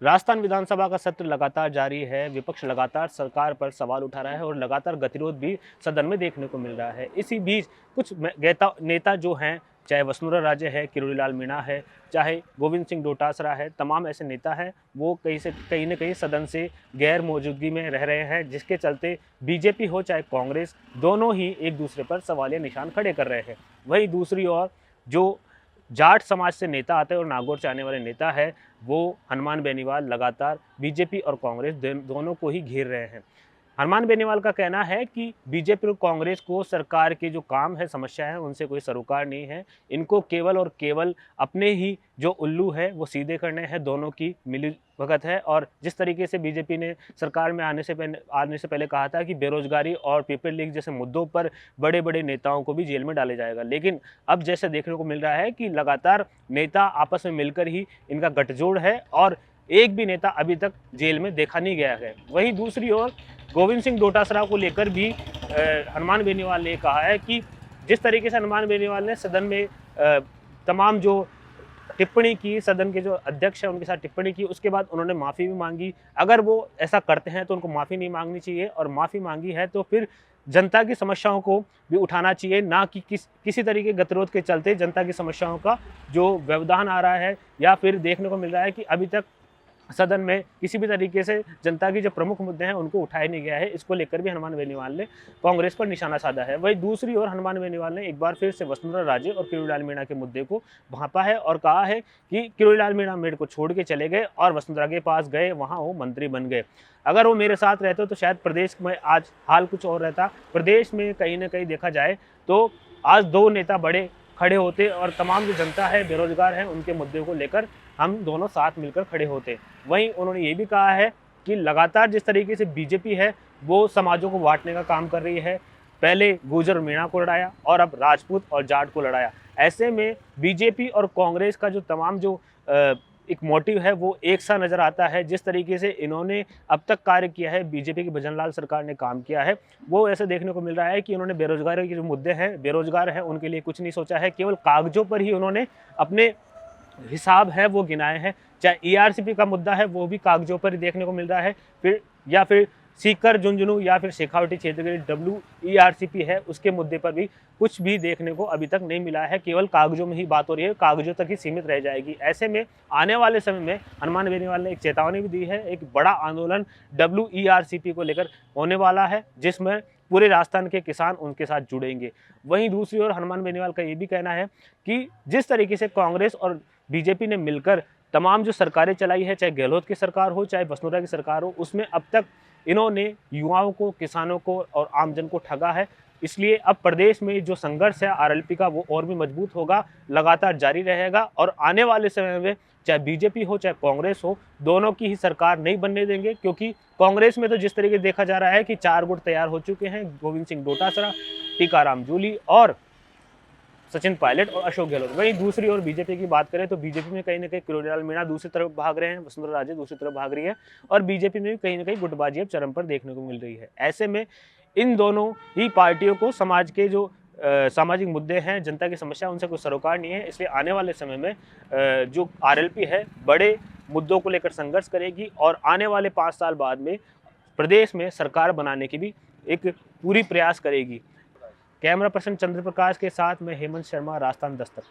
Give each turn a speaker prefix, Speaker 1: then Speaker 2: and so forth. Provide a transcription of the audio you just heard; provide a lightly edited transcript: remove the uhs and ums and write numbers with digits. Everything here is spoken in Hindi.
Speaker 1: राजस्थान विधानसभा का सत्र लगातार जारी है। विपक्ष लगातार सरकार पर सवाल उठा रहा है और लगातार गतिरोध भी सदन में देखने को मिल रहा है। इसी बीच कुछ नेता जो हैं, चाहे वसुंधरा राजे है, किरोड़ीलाल मीणा है, चाहे गोविंद सिंह डोटासरा है, तमाम ऐसे नेता हैं, वो कहीं न कहीं सदन से गैर मौजूदगी में रह रहे हैं, जिसके चलते बीजेपी हो चाहे कांग्रेस, दोनों ही एक दूसरे पर सवालिया निशान खड़े कर रहे हैं। वहीं दूसरी ओर जो जाट समाज से नेता आते हैं और नागौर से आने वाले नेता है, वो हनुमान बेनीवाल लगातार बीजेपी और कांग्रेस दोनों को ही घेर रहे हैं। हनुमान बेनीवाल का कहना है कि बीजेपी और कांग्रेस को सरकार के जो काम है, समस्या है, उनसे कोई सरोकार नहीं है। इनको केवल और केवल अपने ही जो उल्लू है वो सीधे करने हैं। दोनों की मिलीभगत है। और जिस तरीके से बीजेपी ने सरकार में आने से पहले कहा था कि बेरोजगारी और पेपर लीक जैसे मुद्दों पर बड़े बड़े नेताओं को भी जेल में डाले जाएगा, लेकिन अब जैसे देखने को मिल रहा है कि लगातार नेता आपस में मिलकर ही इनका गठजोड़ है और एक भी नेता अभी तक जेल में देखा नहीं गया है। वहीं दूसरी ओर गोविंद सिंह डोटासरा को लेकर भी हनुमान बेनीवाल ने कहा है कि जिस तरीके से हनुमान बेनीवाल ने सदन में तमाम जो टिप्पणी की, सदन के जो अध्यक्ष हैं उनके साथ टिप्पणी की, उसके बाद उन्होंने माफ़ी भी मांगी। अगर वो ऐसा करते हैं तो उनको माफ़ी नहीं मांगनी चाहिए, और माफ़ी मांगी है तो फिर जनता की समस्याओं को भी उठाना चाहिए, ना कि किसी तरीके गतिरोध के चलते जनता की समस्याओं का जो व्यवधान आ रहा है या फिर देखने को मिल रहा है कि अभी तक सदन में किसी भी तरीके से जनता की जो प्रमुख मुद्दे हैं उनको उठाया नहीं गया है। इसको लेकर भी हनुमान बेनीवाल ने कांग्रेस पर निशाना साधा है। वहीं दूसरी ओर हनुमान बेनीवाल ने एक बार फिर से वसुंधरा राजे और किरोड़ीलाल मीणा के मुद्दे को भांपा है और कहा है कि किरोड़ीलाल मीणा मेरे को छोड़ के चले गए और वसुंधरा के पास गए, वहां वो मंत्री बन गए। अगर वो मेरे साथ रहते तो शायद प्रदेश में आज हाल कुछ और रहता। प्रदेश में कहीं ना कहीं देखा जाए तो आज दो नेता बड़े खड़े होते और तमाम जो जनता है, बेरोजगार है, उनके मुद्दे को लेकर हम दोनों साथ मिलकर खड़े होते। वहीं उन्होंने ये भी कहा है कि लगातार जिस तरीके से बीजेपी है वो समाजों को बांटने का काम कर रही है। पहले गुर्जर और मीणा को लड़ाया और अब राजपूत और जाट को लड़ाया। ऐसे में बीजेपी और कांग्रेस का जो तमाम जो एक मोटिव है वो एक सा नज़र आता है। जिस तरीके से इन्होंने अब तक कार्य किया है, बीजेपी की भजनलाल सरकार ने काम किया है, वो ऐसे देखने को मिल रहा है कि उन्होंने बेरोजगारी के जो मुद्दे हैं, बेरोजगार हैं उनके लिए कुछ नहीं सोचा है। केवल कागजों पर ही उन्होंने अपने हिसाब है वो गिनाए हैं। चाहे ईआरसीपी का मुद्दा है वो भी कागजों पर ही देखने को मिल रहा है, फिर सीकर, झुंझुनू या फिर शेखावटी क्षेत्र के WERCP है उसके मुद्दे पर भी कुछ भी देखने को अभी तक नहीं मिला है। केवल कागजों में ही बात हो रही है, कागजों तक ही सीमित रह जाएगी। ऐसे में आने वाले समय में हनुमान बेनीवाल ने एक चेतावनी भी दी है। एक बड़ा आंदोलन WERCP को लेकर होने वाला है, जिसमें पूरे राजस्थान के किसान उनके साथ जुड़ेंगे। वहीं दूसरी ओर हनुमान बेनीवाल का ये भी कहना है कि जिस तरीके से कांग्रेस और बीजेपी ने मिलकर तमाम जो सरकारें चलाई है, चाहे गहलोत की सरकार हो चाहे वसुंधरा की सरकार हो, उसमें अब तक इन्होंने युवाओं को, किसानों को और आमजन को ठगा है। इसलिए अब प्रदेश में जो संघर्ष है RLP का वो और भी मजबूत होगा, लगातार जारी रहेगा और आने वाले समय में चाहे बीजेपी हो चाहे कांग्रेस हो, दोनों की ही सरकार नहीं बनने देंगे। क्योंकि कांग्रेस में तो जिस तरीके से देखा जा रहा है कि 4 गुट तैयार हो चुके हैं, गोविंद सिंह डोटासरा, टीकाराम जूली और सचिन पायलट और अशोक गहलोत। वहीं दूसरी ओर बीजेपी की बात करें तो बीजेपी में कहीं ना कहीं किरोड़ीलाल मीणा दूसरी तरफ भाग रहे हैं, वसुंधरा राजे दूसरी तरफ भाग रही है और बीजेपी में भी कहीं ना कहीं गुटबाजी अब चरम पर देखने को मिल रही है। ऐसे में इन दोनों ही पार्टियों को समाज के जो सामाजिक मुद्दे हैं, जनता की समस्या, उनसे कोई सरोकार नहीं है। इसलिए आने वाले समय में जो RLP है बड़े मुद्दों को लेकर संघर्ष करेगी और आने वाले 5 साल बाद में प्रदेश में सरकार बनाने की भी एक पूरी प्रयास करेगी। कैमरा पर्सन चंद्र प्रकाश के साथ मैं हेमंत शर्मा, राजस्थान दस्तक।